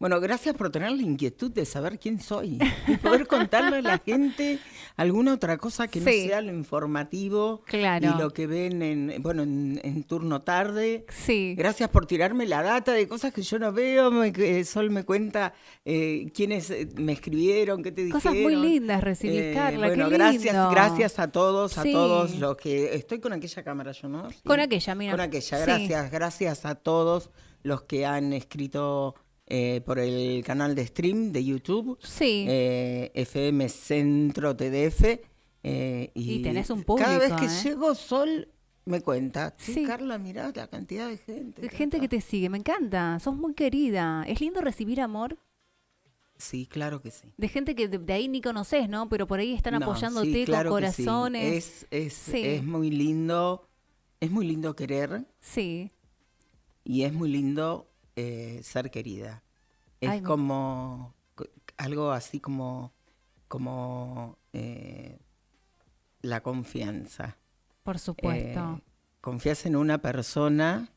Bueno, gracias por tener la inquietud de saber quién soy y poder contarle a la gente alguna otra cosa que no Sí, sea lo informativo y claro. lo que ven en turno tarde. Sí. Gracias por tirarme la data de cosas que yo no veo. Sol me cuenta quiénes me escribieron, qué te Cosas muy dijeron. lindas recibís, Carla, qué Bueno, lindo. gracias a todos Sí. los que... Estoy con aquella cámara yo, ¿no? Con Sí, aquella, con mira. aquella. Sí, Gracias a todos los que han escrito por el canal de stream de YouTube, sí. FM Centro TDF. Y Y tenés un cada vez público, que ¿eh? llego, Sol me cuenta, sí, Sí. Carla, mirá la cantidad de gente. Ta, Gente que ta. te sigue, me encanta. Sos muy querida. Es lindo recibir amor Sí, claro que sí. de gente que de ahí ni conoces, ¿no? Pero por ahí están No, sí, apoyándote con claro que sí. corazones. Es Sí, es muy lindo querer sí. y es muy lindo ser querida. Es Ay, me... como algo así como la confianza. por supuesto. Eh, Confías en una persona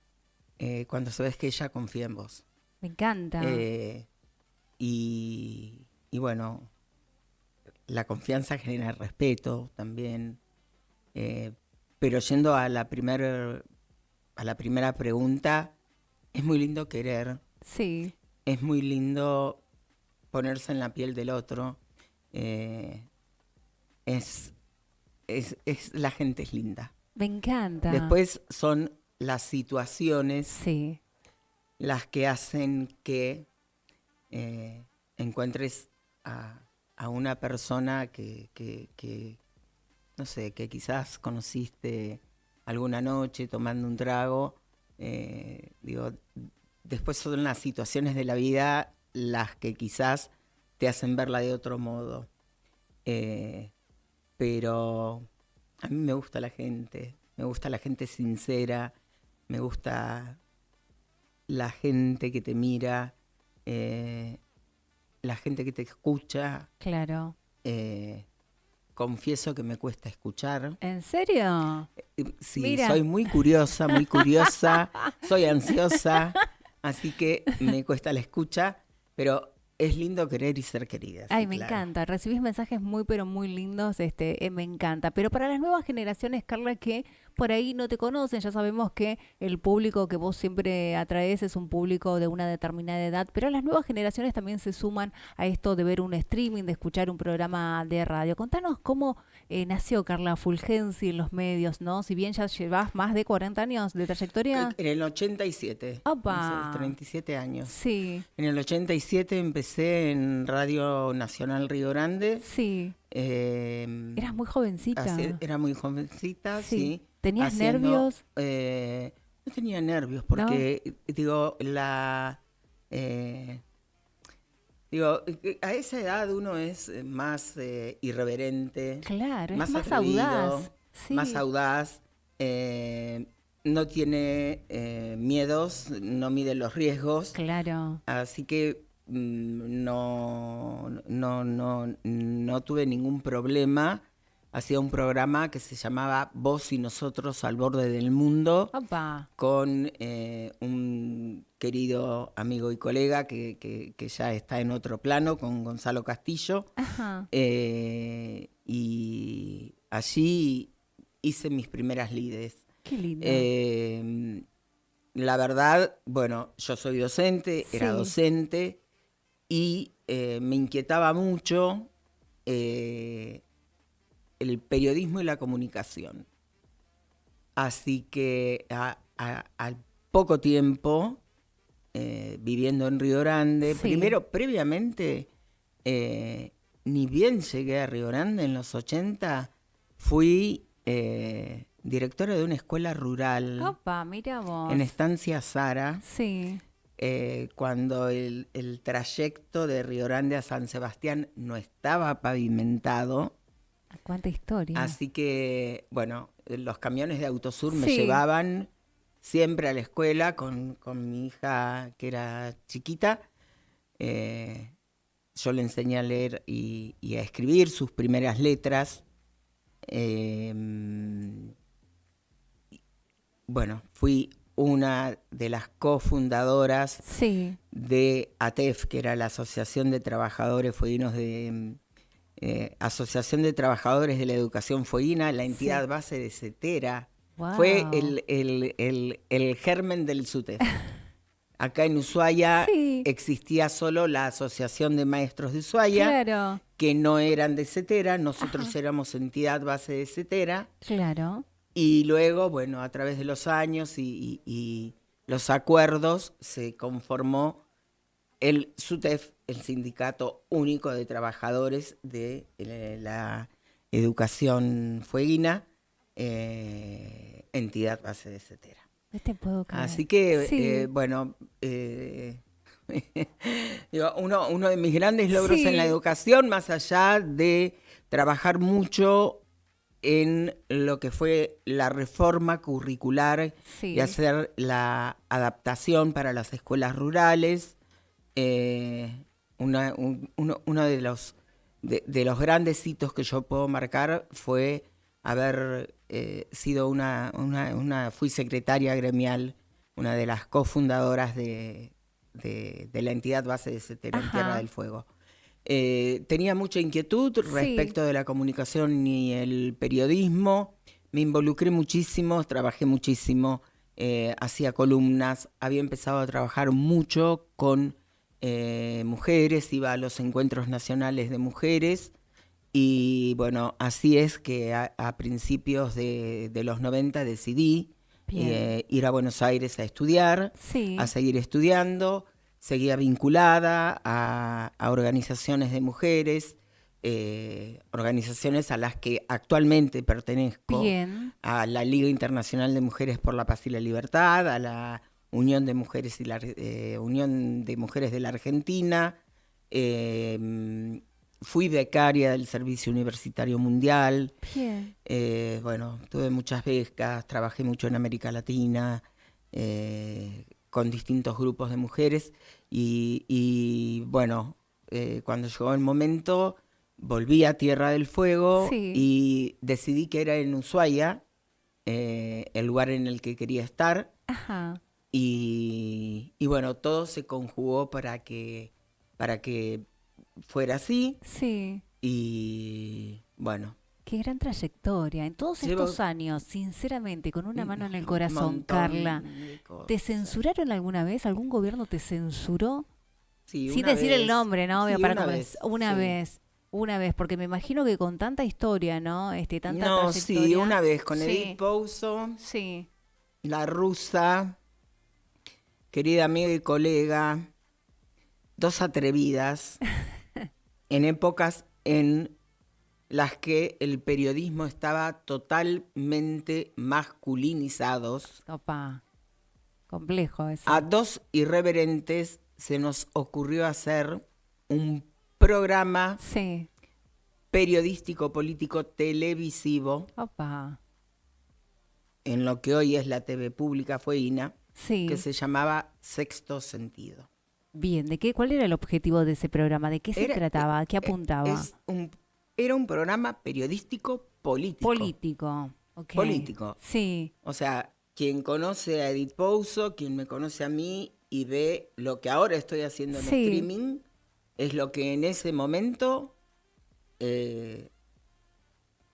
cuando sabes que ella confía en vos. Me encanta. Eh, y bueno, la confianza genera respeto también. Eh, pero yendo a la primera pregunta, es muy lindo querer, Sí, es muy lindo ponerse en la piel del otro. eh, es, la gente es linda. me encanta. Después son las situaciones Sí. las que hacen que encuentres a una persona que, no sé, que quizás conociste alguna noche tomando un trago. Digo, después son las situaciones de la vida las que quizás te hacen verla de otro modo. Eh, pero a mí me gusta la gente sincera, me gusta la gente que te mira, eh, la gente que te escucha. Claro. eh, Confieso que me cuesta escuchar. ¿En serio? Sí, soy Mira. muy curiosa, soy ansiosa, así que me cuesta la escucha, pero es lindo querer y ser querida, Ay, sí, me claro. encanta. Recibís mensajes muy, pero muy lindos. Me encanta. Pero para las nuevas generaciones, Carla, que por ahí no te conocen, ya sabemos que el público que vos siempre atraes es un público de una determinada edad, pero las nuevas generaciones también se suman a esto de ver un streaming, de escuchar un programa de radio. Contanos cómo nació Carla Fulgensi en los medios, ¿no? Si bien ya llevas más de 40 años de trayectoria. En el 87, ¡Opa! 37 años. Sí, En el 87 empecé en Radio Nacional Río Grande. sí. eh, Eras muy jovencita. Era muy jovencita, Sí. sí, ¿Tenías haciendo... nervios? no tenía nervios ¿No? porque, digo, digo, a esa edad uno es más irreverente, Claro, es más más audaz. atrevido, más Sí, audaz, no tiene miedos, no mide los riesgos, claro. así que no tuve ningún problema. Hacía un programa que se llamaba Vos y Nosotros al Borde del Mundo, Opa. con un querido amigo y colega que ya está en otro plano, con Gonzalo Castillo. Ajá. Y allí hice mis primeras lides. Qué lindo. Eh, la verdad, bueno, yo soy docente, era Sí. docente y me inquietaba mucho eh, el periodismo y la comunicación. Así que al poco tiempo, viviendo en Río Grande, Sí. primero, previamente, eh, ni bien llegué a Río Grande en los 80, fui directora de una escuela rural Opa, mira en vos. Estancia Sara, Sí. cuando el trayecto de Río Grande a San Sebastián no estaba pavimentado. Cuánta historia. Así que, bueno, los camiones de Autosur me Sí. llevaban siempre a la escuela con mi hija que era chiquita. Eh, yo le enseñé a leer y a escribir sus primeras letras. Eh, bueno, fui una de las cofundadoras Sí. de ATEF, que era la Asociación de Trabajadores Fueguinos Asociación de Trabajadores de la Educación Fueguina, la entidad base de CETERA. Fue Wow. el germen del SUTEF. Acá en Ushuaia Sí, existía solo la Asociación de Maestros de Ushuaia, claro. que no eran de CETERA, nosotros Ajá. éramos entidad base de CETERA, Claro. y luego, bueno, a través de los años y los acuerdos se conformó el SUTEF, el Sindicato Único de Trabajadores de la Educación Fueguina, entidad base de CETERA. No te puedo Así creer. que, Sí, bueno, digo, uno de mis grandes logros en la sí, educación, más allá de trabajar mucho en lo que fue la reforma curricular y sí. hacer la adaptación para las escuelas rurales, uno de los grandes hitos que yo puedo marcar fue haber sido fui secretaria gremial, una de las cofundadoras de la entidad base de CETERA en Tierra Ajá. del Fuego. Tenía mucha inquietud Sí. respecto de la comunicación y el periodismo. Me involucré muchísimo, trabajé muchísimo, hacía columnas, había empezado a trabajar mucho con mujeres, iba a los encuentros nacionales de mujeres y bueno, así es que a principios de los 90 decidí Bien. ir a Buenos Aires a estudiar, a Sí. seguir estudiando. Seguía vinculada a organizaciones de mujeres, organizaciones a las que actualmente pertenezco, Bien. a la Liga Internacional de Mujeres por la Paz y la Libertad, a la Unión de Mujeres Unión de Mujeres de la Argentina. Fui becaria del Servicio Universitario Mundial. Bien. Bueno, tuve muchas becas, trabajé mucho en América Latina, con distintos grupos de mujeres y bueno, cuando llegó el momento volví a Tierra del Fuego Sí. y decidí que era en Ushuaia, el lugar en el que quería estar Ajá. y bueno, todo se conjugó para que fuera así Sí. y bueno, Qué gran trayectoria. En todos estos llevo años, sinceramente, con una mano en el un corazón, Carla, montón de ¿te cosas. censuraron alguna vez? ¿Algún gobierno te censuró? Sí, Sin una decir el vez. nombre, ¿no? Sí, Para una comenzar, vez, una sí. vez, una vez, porque me imagino que con tanta historia, ¿no? Tanta No, sí, trayectoria. una vez con Edith Sí, Pouso, sí. la rusa, querida amiga y colega, dos atrevidas, en épocas en las que el periodismo estaba totalmente masculinizados. Opa, complejo A eso. dos irreverentes se nos ocurrió hacer un programa Sí, periodístico, político, televisivo, opa, en lo que hoy es la TV pública fueguina, que sí. se llamaba Sexto Sentido. Bien, ¿cuál era el objetivo de ese programa? ¿De qué se Era, trataba? ¿A qué eh, apuntaba? es un, era un programa periodístico político. Político, ok. Político. Sí, O sea, quien conoce a Edith Pouso, quien me conoce a mí y ve lo que ahora estoy haciendo en sí, streaming, es lo que en ese momento eh,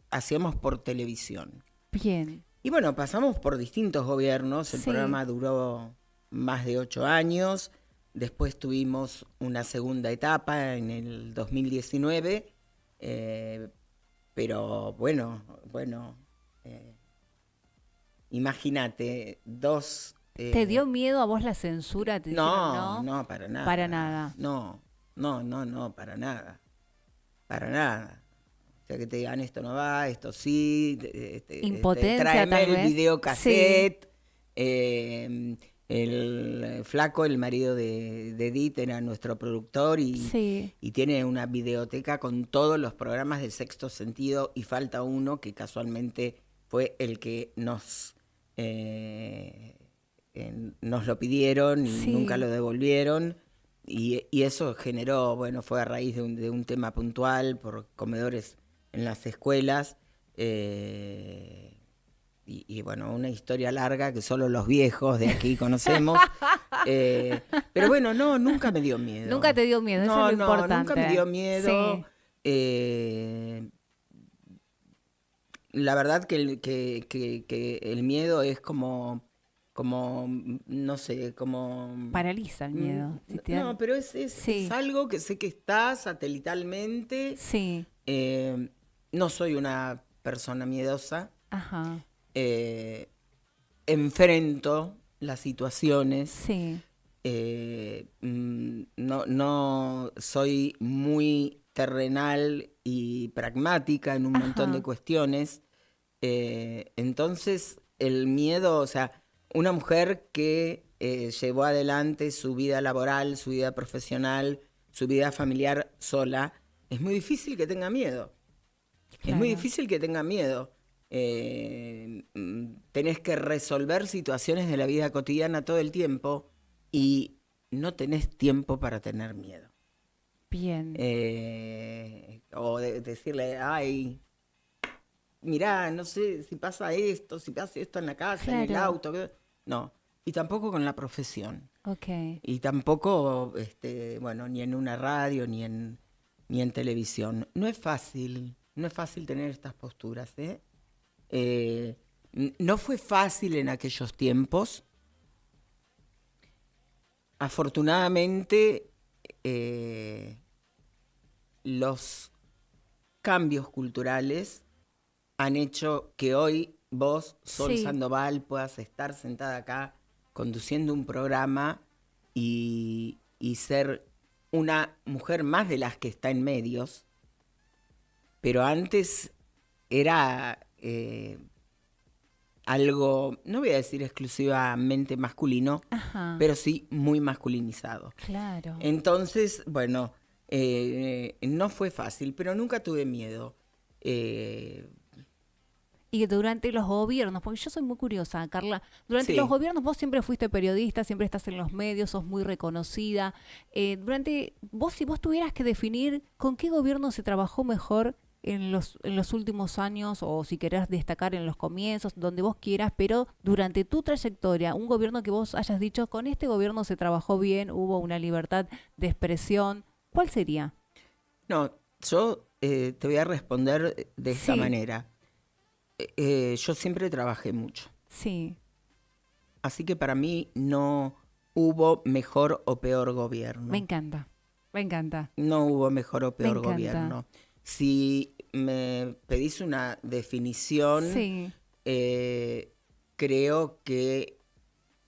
hacíamos por televisión. bien, Y bueno, pasamos por distintos gobiernos, el sí, programa duró más de 8 años, después tuvimos una segunda etapa en el 2019, eh, pero bueno, eh, imagínate, dos... ¿te dio miedo a vos la censura? ¿Te dijeron no, no? no, para Para nada, nada. no, para nada. O sea, que te digan esto no va, esto sí, Impotencia tráeme tal el vez. Sí, videocassette. El flaco, el marido de Edith, era nuestro productor sí. y tiene una videoteca con todos los programas de Sexto Sentido y falta uno que casualmente fue el que nos lo pidieron y nunca Sí, lo devolvieron. Y eso generó, bueno, fue a raíz de un tema puntual por comedores en las escuelas. y bueno, una historia larga que solo los viejos de aquí conocemos. Pero bueno, no, nunca me dio miedo. Nunca te dio miedo, eso es lo importante. Nunca me dio miedo. Sí. La verdad que el miedo es como, no sé, como... Paraliza el miedo. Si te dan- No, pero Sí. es algo que sé que está satelitalmente. Sí. No soy una persona miedosa. Ajá. Enfrento las situaciones. Sí. No soy muy terrenal y pragmática en un montón de Ajá. cuestiones. Entonces, el miedo, o sea, una mujer que llevó adelante su vida laboral, su vida profesional, su vida familiar sola, es muy difícil que tenga miedo. Es muy Claro. difícil que tenga miedo. Tenés que resolver situaciones de la vida cotidiana todo el tiempo y no tenés tiempo para tener miedo. Bien. O decirle, ay, mirá, no sé si pasa esto en la casa, en el Claro. auto. No. Y tampoco con la profesión. Ok. Y tampoco, bueno, ni en una radio, ni en televisión. No es fácil tener estas posturas, ¿eh? No fue fácil en aquellos tiempos. Afortunadamente, los cambios culturales han hecho que hoy vos, Sol Sí. Sandoval, puedas estar sentada acá conduciendo un programa y ser una mujer más de las que está en medios. Pero antes era algo, no voy a decir exclusivamente masculino, Ajá. pero sí muy masculinizado. Claro. Entonces, bueno, no fue fácil, pero nunca tuve miedo. Y durante los gobiernos, porque yo soy muy curiosa, Carla, durante los Sí. gobiernos vos siempre fuiste periodista, siempre estás en los medios, sos muy reconocida. Si vos tuvieras que definir con qué gobierno se trabajó mejor en los últimos años, o si querés destacar en los comienzos, donde vos quieras, pero durante tu trayectoria, un gobierno que vos hayas dicho, con este gobierno se trabajó bien, hubo una libertad de expresión, ¿cuál sería? No, yo te voy a responder de esta Sí. manera. Yo siempre trabajé mucho. Sí. Así que para mí no hubo mejor o peor gobierno. Me encanta. Me encanta. No hubo mejor o Me peor encanta. gobierno. Si me pedís una definición, Sí. creo que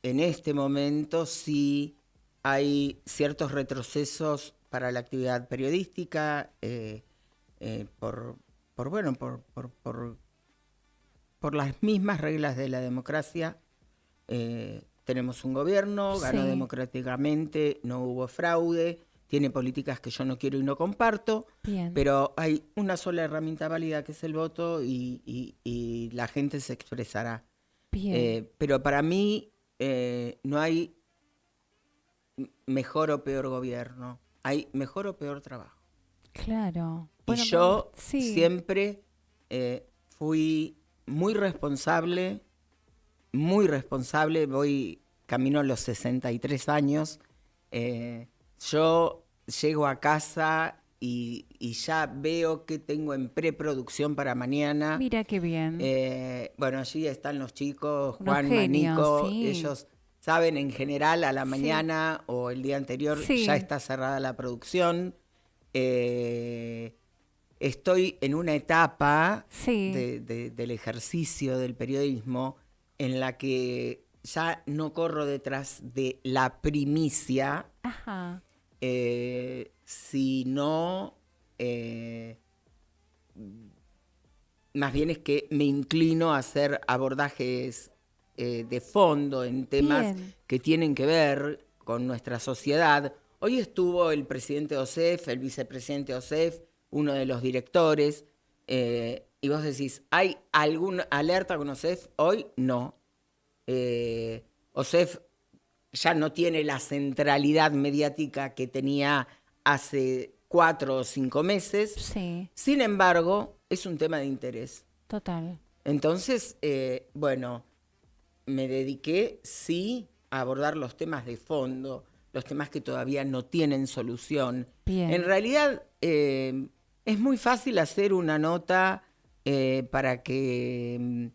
en este momento sí hay ciertos retrocesos para la actividad periodística por las mismas reglas de la democracia. Tenemos un gobierno, ganó Sí. democráticamente, no hubo fraude, tiene políticas que yo no quiero y no comparto, Bien. pero hay una sola herramienta válida que es el voto y la gente se expresará. Bien. Pero para mí no hay mejor o peor gobierno, hay mejor o peor trabajo. Claro. Y Bueno, yo sí. siempre fui muy responsable, voy camino a los 63 años. Yo llego a casa y ya veo que tengo en preproducción para mañana. Mira qué bien. Bueno, allí están los chicos, Unos Juan, genios, Nico, sí. ellos saben en general a la Sí. mañana o el día anterior Sí. ya está cerrada la producción. Estoy en una etapa Sí. del ejercicio del periodismo en la que ya no corro detrás de la primicia, Ajá. sino más bien es que me inclino a hacer abordajes de fondo en temas Bien. que tienen que ver con nuestra sociedad. Hoy estuvo el presidente OSEF, el vicepresidente OSEF, uno de los directores, y vos decís, ¿hay alguna alerta con OSEF? Hoy no. OSEF ya no tiene la centralidad mediática que tenía hace 4 o 5 meses. Sí. Sin embargo, es un tema de interés. Total. Entonces, bueno, me dediqué, sí, a abordar los temas de fondo, los temas que todavía no tienen solución. En Bien. realidad, es muy fácil hacer una nota para que,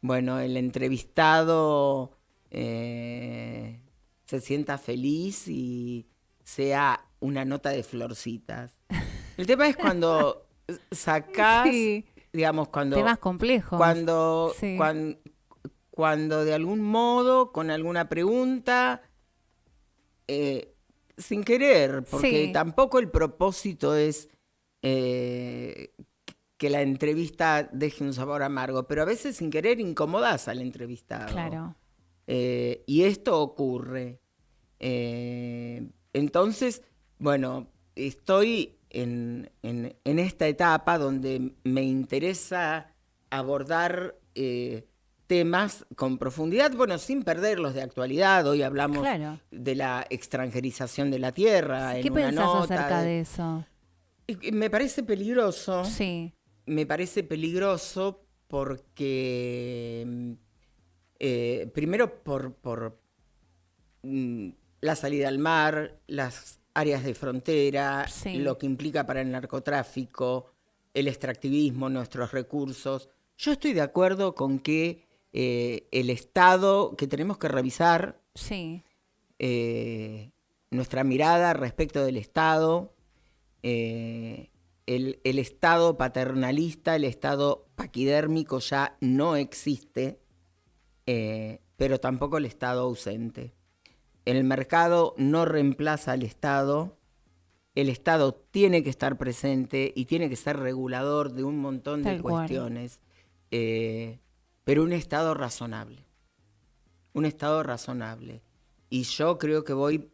bueno, el entrevistado se sienta feliz y sea una nota de florcitas. El tema es cuando sacás, Sí. digamos, Temas complejos. cuando, Sí. cuan- cuando de algún modo, con alguna pregunta, eh, sin querer, porque Sí, tampoco el propósito es eh, que la entrevista deje un sabor amargo, pero a veces sin querer incomodas al entrevistado. claro. Y esto ocurre. Entonces, bueno, estoy en esta etapa donde me interesa abordar temas con profundidad, bueno, sin perderlos de actualidad. Hoy hablamos Claro. de la extranjerización de la tierra Sí, en ¿qué una pensás nota. acerca de eso? Y me parece peligroso, Sí, porque primero por mm, la salida al mar, las áreas de frontera, sí, lo que implica para el narcotráfico, el extractivismo, nuestros recursos. Yo estoy de acuerdo con que el Estado, que tenemos que revisar sí, eh, nuestra mirada respecto del Estado, eh, el Estado paternalista, el Estado paquidérmico ya no existe, pero tampoco el Estado ausente. El mercado no reemplaza al Estado. El Estado tiene que estar presente y tiene que ser regulador de un montón de tal cual. cuestiones, eh, pero un Estado razonable. Un Estado razonable. Y yo creo que voy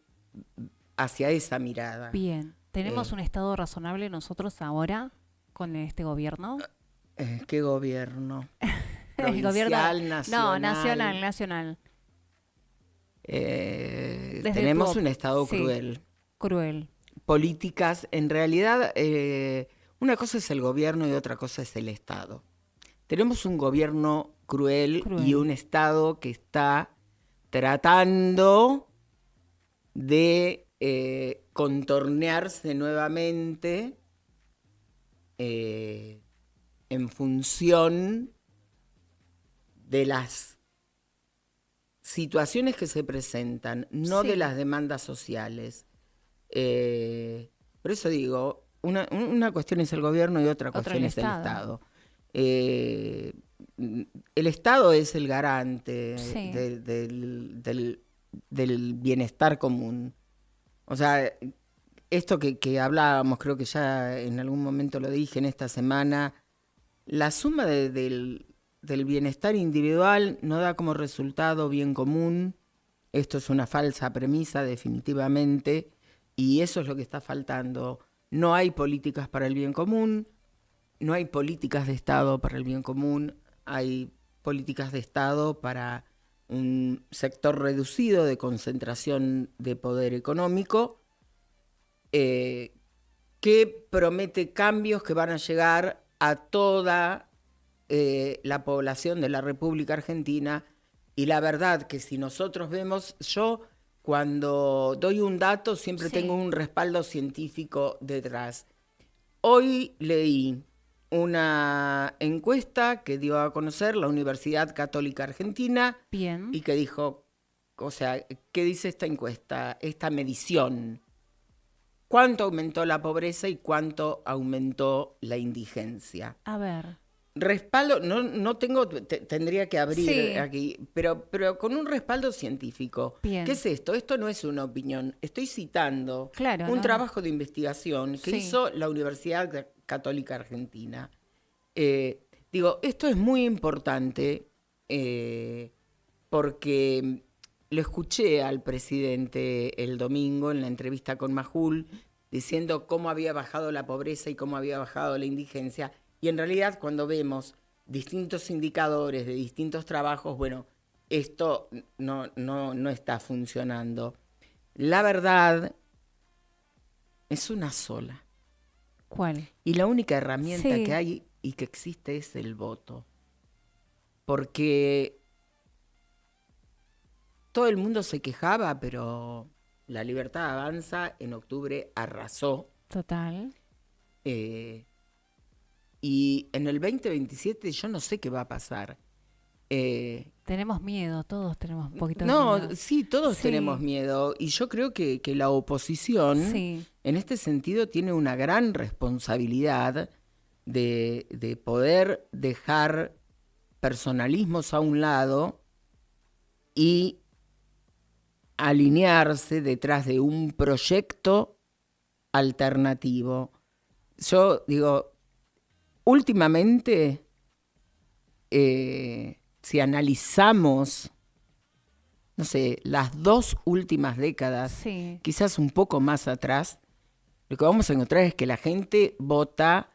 hacia esa mirada. Bien. ¿Tenemos Eh, un estado razonable nosotros ahora con este gobierno? ¿Qué gobierno? El gobierno... Provincial, No, nacional, nacional. nacional. Desde tu... Tenemos un Estado Sí, cruel. cruel, Políticas, en realidad, una cosa es el gobierno y otra cosa es el Estado. Tenemos un gobierno cruel y cruel. un Estado que está tratando de contornearse nuevamente eh, en función de las situaciones que se presentan, no de Sí, las demandas sociales. Por eso digo, una cuestión es el gobierno y otra otro cuestión el es el estado. Estado. Eh, el Estado es el garante Sí, del bienestar común. O sea, esto que hablábamos, creo que ya en algún momento lo dije en esta semana, la suma del bienestar individual no da como resultado bien común. Esto es una falsa premisa, definitivamente, y eso es lo que está faltando. No hay políticas para el bien común, no hay políticas de Estado para el bien común, hay políticas de Estado para un sector reducido de concentración de poder económico, eh, que promete cambios que van a llegar a toda la población de la República Argentina. Y la verdad que si nosotros vemos, yo cuando doy un dato siempre tengo sí. un respaldo científico detrás. Hoy leí una encuesta que dio a conocer la Universidad Católica Argentina Bien. y que dijo, o sea, ¿qué dice esta encuesta, esta medición? ¿Cuánto aumentó la pobreza y cuánto aumentó la indigencia? A ver. Respaldo, no tengo, tendría que abrir Sí, aquí, pero con un respaldo científico. ¿Qué bien. es esto? Esto no es una opinión. Estoy citando Claro, un no, no. trabajo de investigación que Sí. hizo la Universidad Católica Argentina. Digo, esto es muy importante eh, porque lo escuché al presidente el domingo en la entrevista con Majul diciendo cómo había bajado la pobreza y cómo había bajado la indigencia. Y en realidad cuando vemos distintos indicadores de distintos trabajos, bueno, esto no está funcionando. La verdad es una sola. ¿Cuál? Y la única herramienta que Sí. hay y que existe es el voto. porque todo el mundo se quejaba, pero La Libertad Avanza en octubre arrasó. Total. Y en el 2027 yo no sé qué va a pasar. Tenemos miedo, todos tenemos un poquito de No, miedo. sí, todos Sí. tenemos miedo. Y yo creo que la oposición, Sí, en este sentido, tiene una gran responsabilidad de poder dejar personalismos a un lado y alinearse detrás de un proyecto alternativo. Yo digo, últimamente, si analizamos, no sé, las 2 últimas décadas, sí, quizás un poco más atrás, lo que vamos a encontrar es que la gente vota,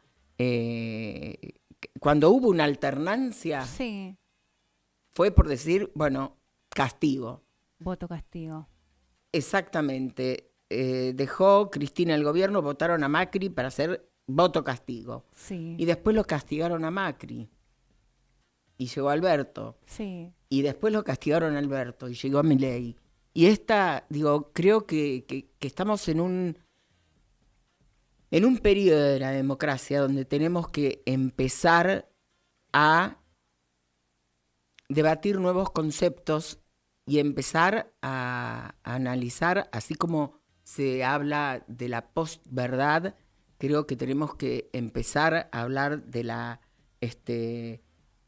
cuando hubo una alternancia, sí. fue por decir, bueno, castigo. Voto castigo. Exactamente. Dejó Cristina el gobierno, votaron a Macri para hacer voto castigo. Sí, Y después lo castigaron a Macri. Y llegó Alberto. sí, Y después lo castigaron a Alberto y llegó a Milei. Y creo que estamos en un periodo de la democracia donde tenemos que empezar a debatir nuevos conceptos y empezar a analizar, así como se habla de la postverdad, creo que tenemos que empezar a hablar de la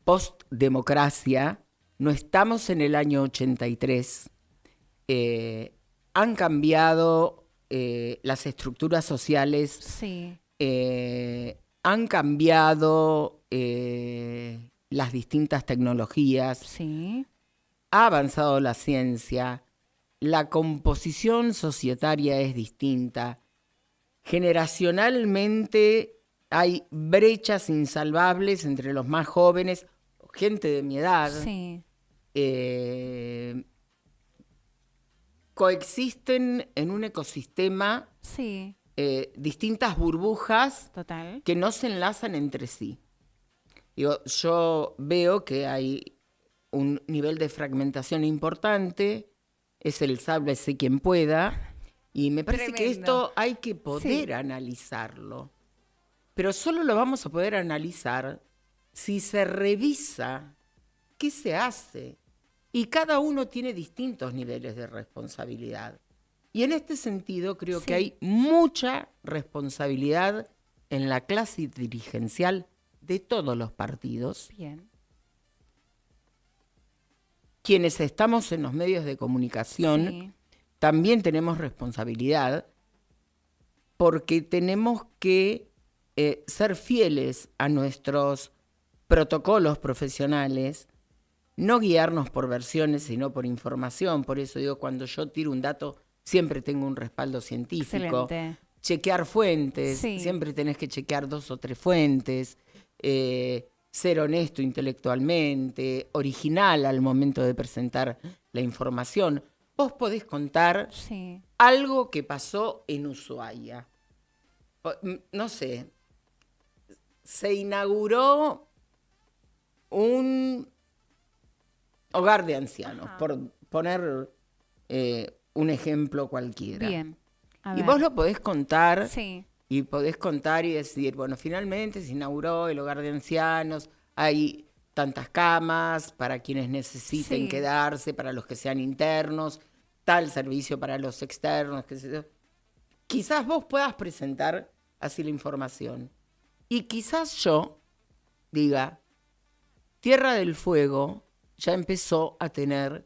postdemocracia. No estamos en el año 83. Han cambiado las estructuras sociales, sí, han cambiado las distintas tecnologías, sí, ha avanzado la ciencia, la composición societaria es distinta, generacionalmente hay brechas insalvables entre los más jóvenes, gente de mi edad, sí, coexisten en un ecosistema sí, distintas burbujas total. que no se enlazan entre sí. Yo veo que hay un nivel de fragmentación importante, es el sálvese quien pueda, y me parece que Tremendo. esto hay que poder Sí. analizarlo. Pero solo lo vamos a poder analizar si se revisa qué se hace. Y cada uno tiene distintos niveles de responsabilidad. Y en este sentido creo Sí. que hay mucha responsabilidad en la clase dirigencial de todos los partidos. Bien. Quienes estamos en los medios de comunicación Sí, también tenemos responsabilidad porque tenemos que ser fieles a nuestros protocolos profesionales, no guiarnos por versiones, sino por información. Por eso digo, cuando yo tiro un dato, siempre tengo un respaldo científico. excelente. Chequear fuentes, Sí. siempre tenés que chequear 2 o 3 fuentes, ser honesto intelectualmente, original al momento de presentar la información. Vos podés contar Sí, algo que pasó en Ushuaia. No sé, se inauguró un hogar de ancianos, Ajá. por poner un ejemplo cualquiera. bien. A Y ver. vos lo podés contar, Sí, y podés contar y decir, bueno, finalmente se inauguró el hogar de ancianos, hay tantas camas para quienes necesiten Sí. quedarse, para los que sean internos, tal servicio para los externos, qué sé yo. Quizás vos puedas presentar así la información. Y quizás yo diga, Tierra del Fuego ya empezó a tener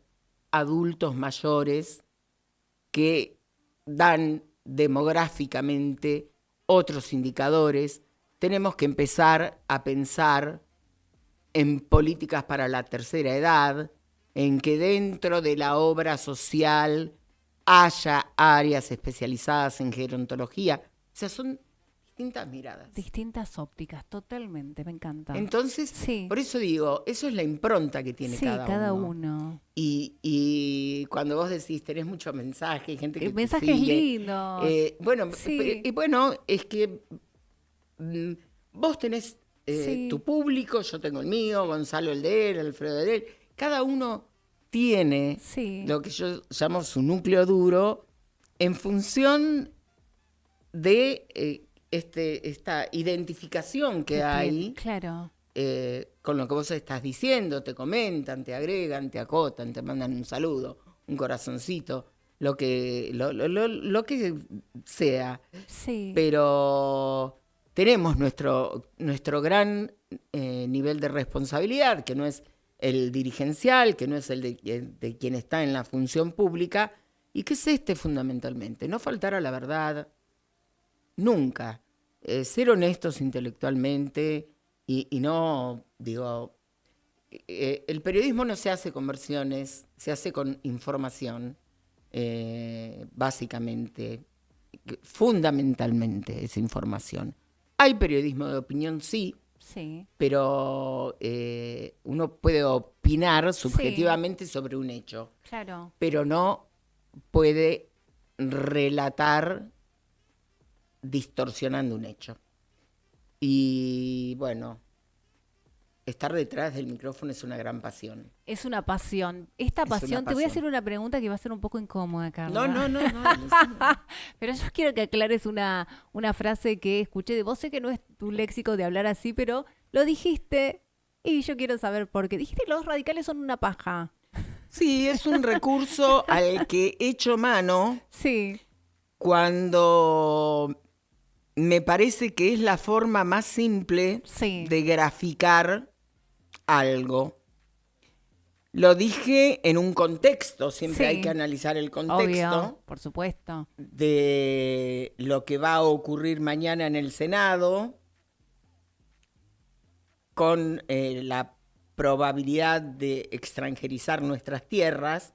adultos mayores que dan demográficamente otros indicadores. Tenemos que empezar a pensar en políticas para la tercera edad, en que dentro de la obra social haya áreas especializadas en gerontología. O sea, son distintas miradas. distintas ópticas, totalmente, me encanta. Entonces, Sí. por eso digo, eso es la impronta que tiene Sí, cada uno. uno. Y cuando vos decís, tenés muchos mensajes, gente que te Mensajes sigue, lindos. bueno, Sí. y bueno, es que vos tenés tu Sí, público, yo tengo el mío, Gonzalo el de él, Alfredo el de él. Cada uno tiene sí, lo que yo llamo su núcleo duro en función de esta identificación que que tiene, hay claro. con lo que vos estás diciendo, te comentan, te agregan, te acotan, te mandan un saludo, un corazoncito, lo que sea. Sí, Pero tenemos nuestro gran nivel de responsabilidad, que no es el dirigencial, que no es el de quien está en la función pública, y que es fundamentalmente, no faltar a la verdad nunca, ser honestos intelectualmente y no, digo, el periodismo no se hace con versiones, se hace con información, básicamente, fundamentalmente es información. Hay periodismo de opinión, sí, sí, pero uno puede opinar sí, subjetivamente sobre un hecho, claro. pero no puede relatar distorsionando un hecho. Y bueno, estar detrás del micrófono es una gran pasión. Es una pasión. Esta Es una pasión, te voy a hacer pasión. una pregunta que va a ser un poco incómoda, No, Carla. no, no, no, decime. Pero yo quiero que aclares una frase que escuché de vos. Sé que no es tu léxico de hablar así, pero lo dijiste y yo quiero saber por qué. Dijiste los radicales son una paja. Sí, es un recurso al que echo mano Sí, cuando me parece que es la forma más simple sí, de graficar algo. Lo dije en un contexto, siempre hay que sí, analizar el obvio, contexto por supuesto. de lo que va a ocurrir mañana en el Senado, con la probabilidad de extranjerizar nuestras tierras.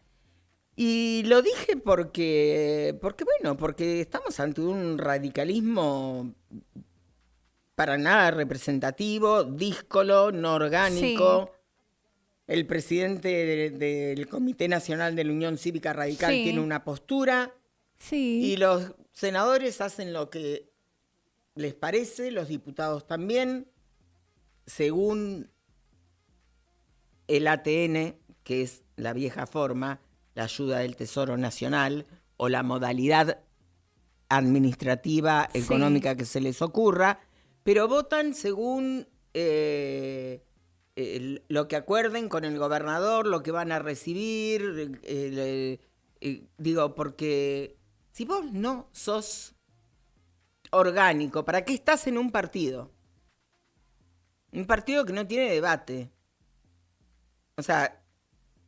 Y lo dije porque estamos ante un radicalismo para nada representativo, díscolo, no Sí, orgánico. El presidente del Comité Nacional de la Unión Cívica Radical tiene sí, una postura y sí, los senadores hacen lo que les parece, los diputados también, según el ATN, que es la vieja forma, la ayuda del Tesoro Nacional o la modalidad administrativa, sí, económica que se les ocurra, pero votan según lo que acuerden con el gobernador, lo que van a recibir. Digo, porque si vos no sos orgánico, ¿para qué estás en un partido? Un partido que no tiene debate. O sea,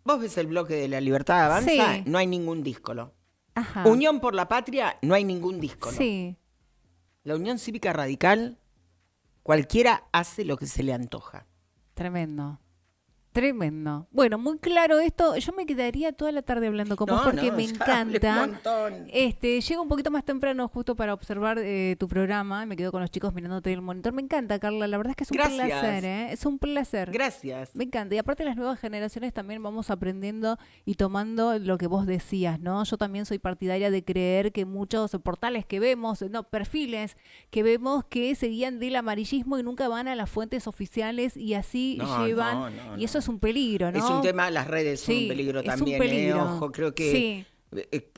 vos ves el bloque de la Libertad Avanza, sí, no hay ningún díscolo. ajá, Unión por la Patria, no hay ningún díscolo. sí. La Unión Cívica Radical, cualquiera hace lo que se le antoja. Tremendo. Tremendo. Bueno, muy claro esto. Yo me quedaría toda la tarde hablando con vos No, porque no, me ya hablé un encanta. montón. Llego un poquito más temprano justo para observar tu programa. Me quedo con los chicos mirándote el monitor. Me encanta, Carla. La verdad es que es un placer, Gracias, ¿eh? Es un placer. gracias. Me encanta. Y aparte las nuevas generaciones también vamos aprendiendo y tomando lo que vos decías, ¿no? Yo también soy partidaria de creer que muchos portales que vemos, no, perfiles que vemos que se guían del amarillismo y nunca van a las fuentes oficiales y así No, llevan, no, no, y eso no. es un peligro, Es un ¿no? tema, las redes son un Sí, peligro es un también, peligro. Ojo, creo que, Sí,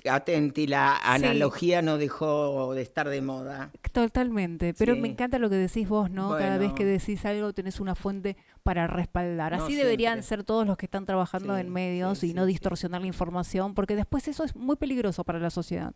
atenti, la sí. analogía no dejó de estar de moda. Totalmente, pero me Sí, encanta lo que decís vos, ¿no? Cada vez que bueno, decís algo tenés una fuente para respaldar. no Así deberían siempre. ser todos los que están trabajando en Sí, sí, medios y no sí, sí. distorsionar la información, porque después eso es muy peligroso para la sociedad.